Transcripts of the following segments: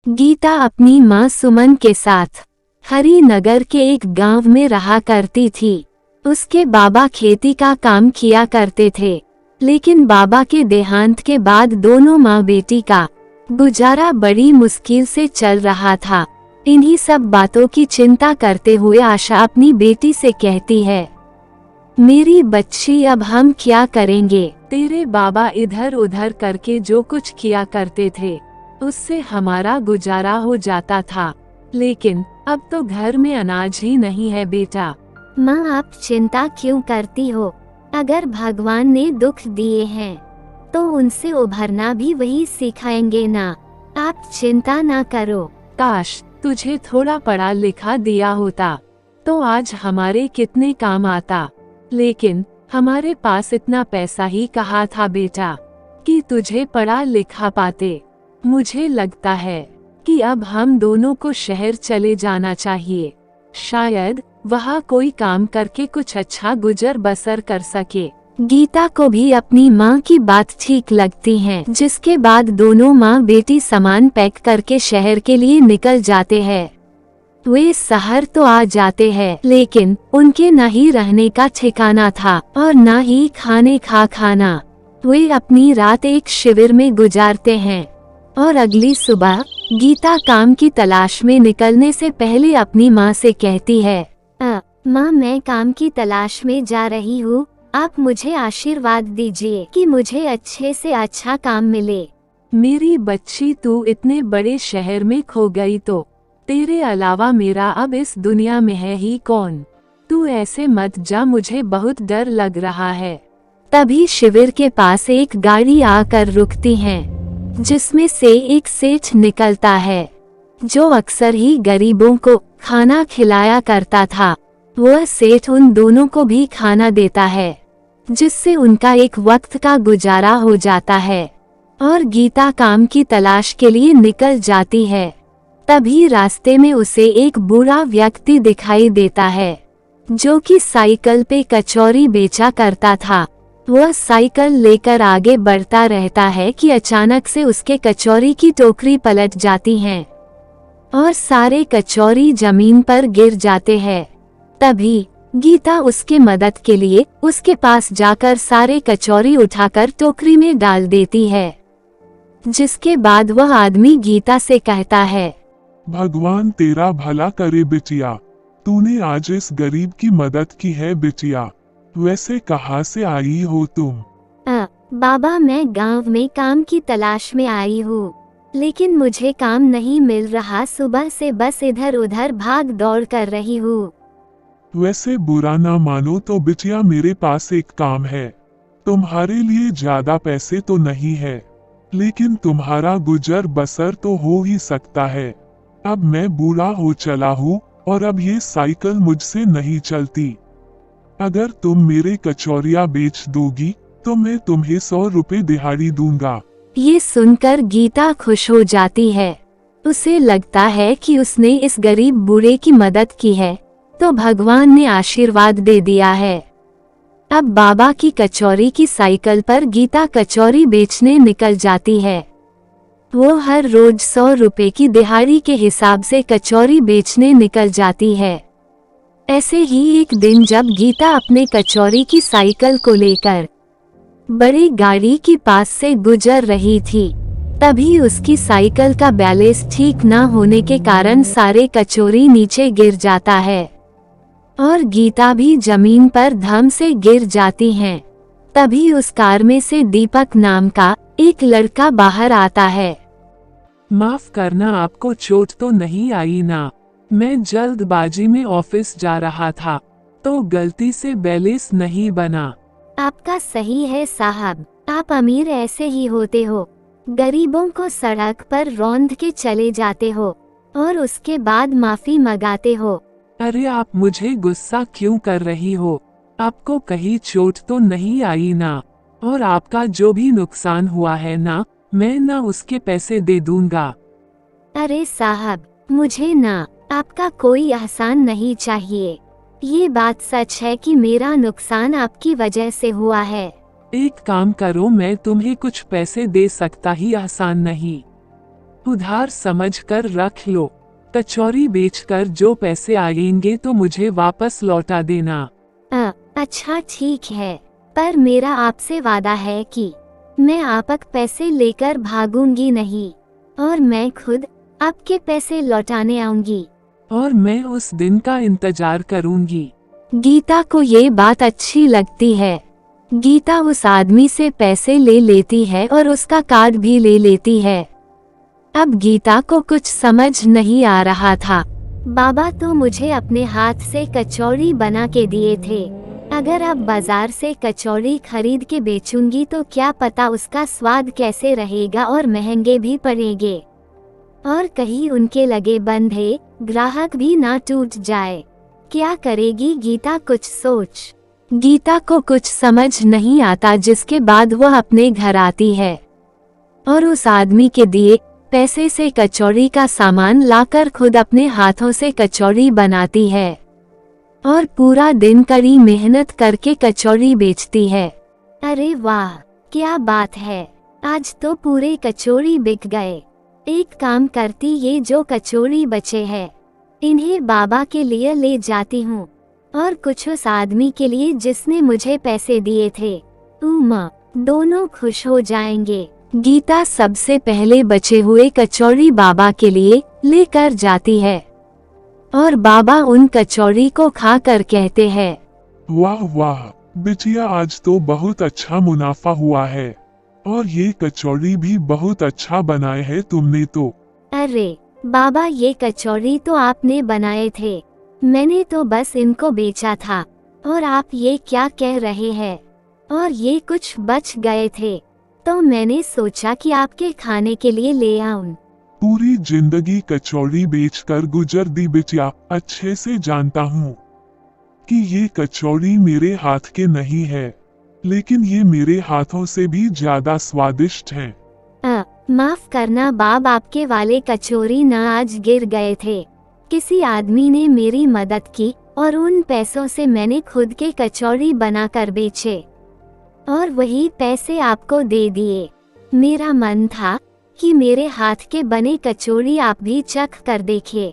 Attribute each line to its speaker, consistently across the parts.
Speaker 1: गीता अपनी माँ सुमन के साथ हरिनगर के एक गांव में रहा करती थी। उसके बाबा खेती का काम किया करते थे, लेकिन बाबा के देहांत के बाद दोनों माँ बेटी का गुजारा बड़ी मुश्किल से चल रहा था। इन्हीं सब बातों की चिंता करते हुए आशा अपनी बेटी से कहती है, मेरी बच्ची अब हम क्या करेंगे? तेरे बाबा इधर उधर करके जो कुछ किया करते थे उससे हमारा गुजारा हो जाता था, लेकिन अब तो घर में अनाज ही नहीं है बेटा।
Speaker 2: माँ, आप चिंता क्यों करती हो? अगर भगवान ने दुख दिए हैं तो उनसे उभरना भी वही सिखाएंगे ना। आप चिंता ना करो।
Speaker 1: काश तुझे थोड़ा पढ़ा लिखा दिया होता तो आज हमारे कितने काम आता, लेकिन हमारे पास इतना पैसा ही कहाँ था बेटा कि तुझे पढ़ा लिखा पाते। मुझे लगता है कि अब हम दोनों को शहर चले जाना चाहिए, शायद वहाँ कोई काम करके कुछ अच्छा गुजर बसर कर सके। गीता को भी अपनी माँ की बात ठीक लगती है, जिसके बाद दोनों माँ बेटी सामान पैक करके शहर के लिए निकल जाते हैं। वे शहर तो आ जाते हैं, लेकिन उनके न ही रहने का ठिकाना था और न ही खाने का खाना। वे अपनी रात एक शिविर में गुजारते हैं और अगली सुबह गीता काम की तलाश में निकलने से पहले अपनी माँ से कहती है,
Speaker 2: माँ, मैं काम की तलाश में जा रही हूँ। आप मुझे आशीर्वाद दीजिए कि मुझे अच्छे से अच्छा काम मिले।
Speaker 1: मेरी बच्ची, तू इतने बड़े शहर में खो गई तो तेरे अलावा मेरा अब इस दुनिया में है ही कौन? तू ऐसे मत जा, मुझे बहुत डर लग रहा है। तभी शिविर के पास एक गाड़ी आकर रुकती है, जिसमें से एक सेठ निकलता है जो अक्सर ही गरीबों को खाना खिलाया करता था। वह सेठ उन दोनों को भी खाना देता है, जिससे उनका एक वक्त का गुजारा हो जाता है और गीता काम की तलाश के लिए निकल जाती है। तभी रास्ते में उसे एक बूढ़ा व्यक्ति दिखाई देता है जो कि साइकिल पे कचौरी बेचा करता था। वह साइकिल लेकर आगे बढ़ता रहता है कि अचानक से उसके कचौरी की टोकरी पलट जाती है और सारे कचौरी जमीन पर गिर जाते हैं। तभी गीता उसके मदद के लिए उसके पास जाकर सारे कचौरी उठाकर टोकरी में डाल देती है, जिसके बाद वह आदमी गीता से कहता है,
Speaker 3: भगवान तेरा भला करे बिटिया, तूने आज इस गरीब की मदद की है बिटिया। वैसे कहाँ से आई हो तुम?
Speaker 2: बाबा, मैं गांव में काम की तलाश में आई हूँ, लेकिन मुझे काम नहीं मिल रहा। सुबह से बस इधर उधर भाग दौड़ कर रही हूँ।
Speaker 3: वैसे बुरा ना मानो तो बिटिया, मेरे पास एक काम है। तुम्हारे लिए ज्यादा पैसे तो नहीं है, लेकिन तुम्हारा गुजर बसर तो हो ही सकता है। अब मैं बूढ़ा हो चला हूँ और अब ये साइकिल मुझसे नहीं चलती। अगर तुम मेरे कचौरिया बेच दोगी तो मैं तुम्हें 100 रुपए दिहाड़ी दूंगा।
Speaker 1: ये सुनकर गीता खुश हो जाती है। उसे लगता है कि उसने इस गरीब बूढ़े की मदद की है तो भगवान ने आशीर्वाद दे दिया है। अब बाबा की कचौरी की साइकिल पर गीता कचौरी बेचने निकल जाती है। वो हर रोज 100 रुपए की दिहाड़ी के हिसाब से कचौरी बेचने निकल जाती है। ऐसे ही एक दिन जब गीता अपने कचौरी की साइकिल को लेकर बड़ी गाड़ी के पास से गुजर रही थी, तभी उसकी साइकिल का बैलेंस ठीक न होने के कारण सारे कचौरी नीचे गिर जाता है और गीता भी जमीन पर धम से गिर जाती हैं। तभी उस कार में से दीपक नाम का एक लड़का बाहर आता है।
Speaker 4: माफ करना, आपको चोट तो नहीं आई ना? मैं जल्दबाजी में ऑफिस जा रहा था तो गलती से बैलेंस नहीं बना।
Speaker 2: आपका सही है साहब, आप अमीर ऐसे ही होते हो। गरीबों को सड़क पर रौंद के चले जाते हो और उसके बाद माफी मंगाते हो।
Speaker 4: अरे आप मुझे गुस्सा क्यों कर रही हो? आपको कहीं चोट तो नहीं आई ना? और आपका जो भी नुकसान हुआ है ना, मैं ना उसके पैसे दे दूंगा।
Speaker 2: अरे साहब, मुझे ना आपका कोई एहसान नहीं चाहिए। ये बात सच है कि मेरा नुकसान आपकी वजह से हुआ है।
Speaker 4: एक काम करो, मैं तुम्हें कुछ पैसे दे सकता ही, एहसान नहीं। उधार समझकर रख लो। कचौरी बेचकर जो पैसे आएंगे तो मुझे वापस लौटा देना।
Speaker 2: अच्छा ठीक है, पर मेरा आपसे वादा है कि मैं आपक पैसे लेकर भागूंगी नहीं, और मैं खुद आपके पैसे लौटाने आऊंगी।
Speaker 4: और मैं उस दिन का इंतजार करूंगी।
Speaker 1: गीता को ये बात अच्छी लगती है। गीता उस आदमी से पैसे ले लेती है और उसका कार्ड भी ले लेती है। अब गीता को कुछ समझ नहीं आ रहा था।
Speaker 2: बाबा तो मुझे अपने हाथ से कचौड़ी बना के दिए थे। अगर अब बाजार से कचौड़ी खरीद के बेचूंगी तो क्या पता उसका स्वाद कैसे रहेगा, और महंगे भी पड़ेंगे, और कहीं उनके लगे बंधे ग्राहक भी ना टूट जाए। क्या करेगी गीता, कुछ सोच।
Speaker 1: गीता को कुछ समझ नहीं आता, जिसके बाद वह अपने घर आती है और उस आदमी के दिए पैसे से कचौड़ी का सामान लाकर खुद अपने हाथों से कचौड़ी बनाती है और पूरा दिन कड़ी मेहनत करके कचौड़ी बेचती है।
Speaker 2: अरे वाह, क्या बात है, आज तो पूरे कचौड़ी बिक गए। एक काम करती, ये जो कचौड़ी बचे हैं इन्हें बाबा के लिए ले जाती हूँ, और कुछ उस आदमी के लिए जिसने मुझे पैसे दिए थे। उमा, दोनों खुश हो जाएंगे।
Speaker 1: गीता सबसे पहले बचे हुए कचौड़ी बाबा के लिए लेकर जाती है और बाबा उन कचौड़ी को खाकर कहते हैं,
Speaker 3: वाह वाह बिटिया, आज तो बहुत अच्छा मुनाफा हुआ है, और ये कचौड़ी भी बहुत अच्छा बनाए है तुमने तो।
Speaker 2: अरे बाबा, ये कचौड़ी तो आपने बनाए थे, मैंने तो बस इनको बेचा था। और आप ये क्या कह रहे हैं? और ये कुछ बच गए थे तो मैंने सोचा कि आपके खाने के लिए ले आऊं।
Speaker 3: पूरी जिंदगी कचौड़ी बेचकर गुजर दी बिटिया, अच्छे से जानता हूँ कि ये कचौड़ी मेरे हाथ के नहीं है, लेकिन ये मेरे हाथों से भी ज्यादा स्वादिष्ट है।
Speaker 2: माफ करना बाब, आपके वाले कचौरी न आज गिर गए थे। किसी आदमी ने मेरी मदद की और उन पैसों से मैंने खुद के कचौड़ी बनाकर बेचे और वही पैसे आपको दे दिए। मेरा मन था कि मेरे हाथ के बने कचौड़ी आप भी चख कर देखिए,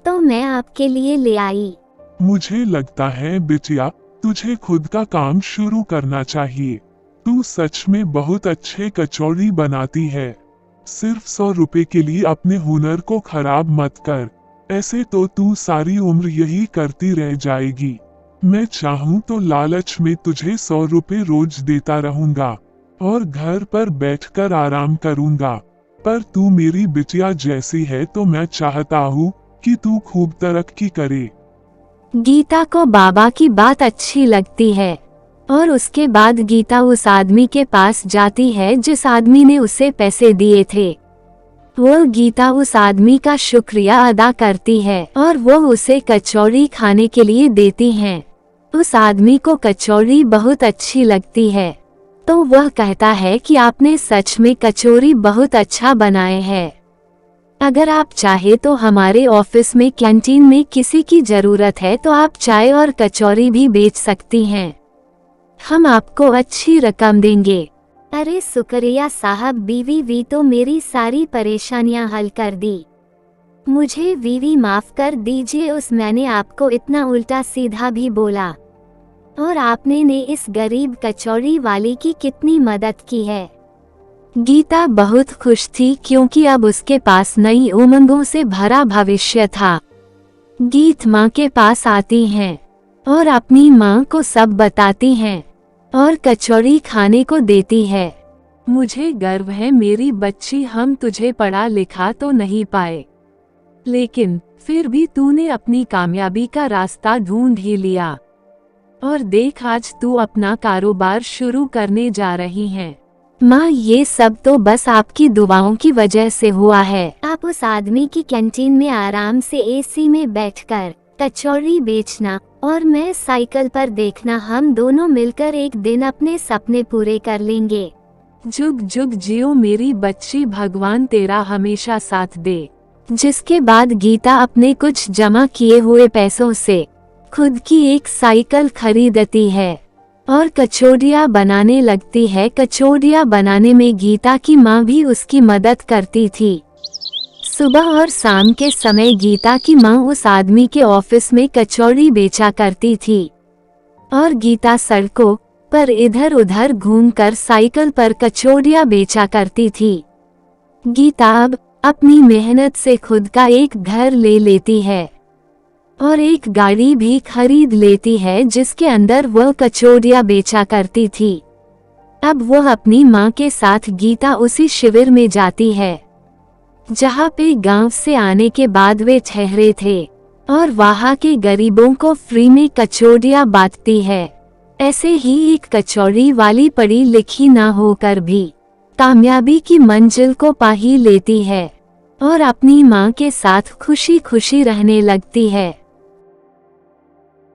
Speaker 2: तो मैं आपके लिए ले आई।
Speaker 3: मुझे लगता है बिटिया, तुझे खुद का काम शुरू करना चाहिए। तू सच में बहुत अच्छे कचौड़ी बनाती है। सिर्फ 100 रुपए के लिए अपने हुनर को खराब मत कर, ऐसे तो तू सारी उम्र यही करती रह जाएगी। मैं चाहूँ तो लालच में तुझे 100 रुपए रोज देता रहूंगा और घर पर बैठकर आराम करूंगा, पर तू मेरी बिटिया जैसी है तो मैं चाहता हूँ कि तू खूब तरक्की करे।
Speaker 1: गीता को बाबा की बात अच्छी लगती है और उसके बाद गीता उस आदमी के पास जाती है जिस आदमी ने उसे पैसे दिए थे। वो गीता उस आदमी का शुक्रिया अदा करती है और वो उसे कचौड़ी खाने के लिए देती हैं। उस आदमी को कचौड़ी बहुत अच्छी लगती है तो वह कहता है कि आपने सच में कचौड़ी बहुत अच्छा बनाए हैं। अगर आप चाहे तो हमारे ऑफिस में कैंटीन में किसी की जरूरत है तो आप चाय और कचौड़ी भी बेच सकती हैं, हम आपको अच्छी रकम देंगे।
Speaker 2: अरे शुक्रिया साहब, बीवी तो मेरी सारी परेशानियां हल कर दी। मुझे बीवी माफ कर दीजिए, उस मैंने आपको इतना उल्टा सीधा भी बोला, और आपने ने इस गरीब कचौड़ी वाली की कितनी मदद की है।
Speaker 1: गीता बहुत खुश थी क्योंकि अब उसके पास नई उमंगों से भरा भविष्य था। गीत माँ के पास आती हैं और अपनी माँ को सब बताती हैं और कचौड़ी खाने को देती है। मुझे गर्व है मेरी बच्ची, हम तुझे पढ़ा लिखा तो नहीं पाए, लेकिन फिर भी तूने अपनी कामयाबी का रास्ता ढूंढ ही लिया, और देख आज तू अपना कारोबार शुरू करने जा रही हैं। माँ, ये सब तो बस आपकी दुआओं की वजह से हुआ है।
Speaker 2: आप उस आदमी की कैंटीन में आराम से एसी में बैठकर कचौड़ी बेचना और मैं साइकिल पर देखना, हम दोनों मिलकर एक दिन अपने सपने पूरे कर लेंगे।
Speaker 1: जुग जुग जियो मेरी बच्ची, भगवान तेरा हमेशा साथ दे। जिसके बाद गीता अपने कुछ जमा किए हुए पैसों से खुद की एक साइकिल खरीदती है और कचौड़ियाँ बनाने लगती है। कचौड़ियाँ बनाने में गीता की माँ भी उसकी मदद करती थी।
Speaker 2: सुबह और शाम के समय गीता की माँ उस आदमी के ऑफिस में कचौड़ी बेचा करती थी और गीता सड़कों पर इधर उधर घूमकर साइकिल पर कचौड़ियाँ बेचा करती थी। गीता अब अपनी मेहनत से खुद का एक घर ले लेती है और एक गाड़ी भी खरीद लेती है जिसके अंदर वह कचौड़ियाँ बेचा करती थी। अब वह अपनी माँ के साथ गीता उसी शिविर में जाती है जहाँ पे गांव से आने के बाद वे ठहरे थे और वहाँ के गरीबों को फ्री में कचौड़ियाँ बांटती है। ऐसे ही एक कचौड़ी वाली पढ़ी लिखी ना होकर भी कामयाबी की मंजिल को पा ही लेती है और अपनी माँ के साथ खुशी खुशी रहने लगती है।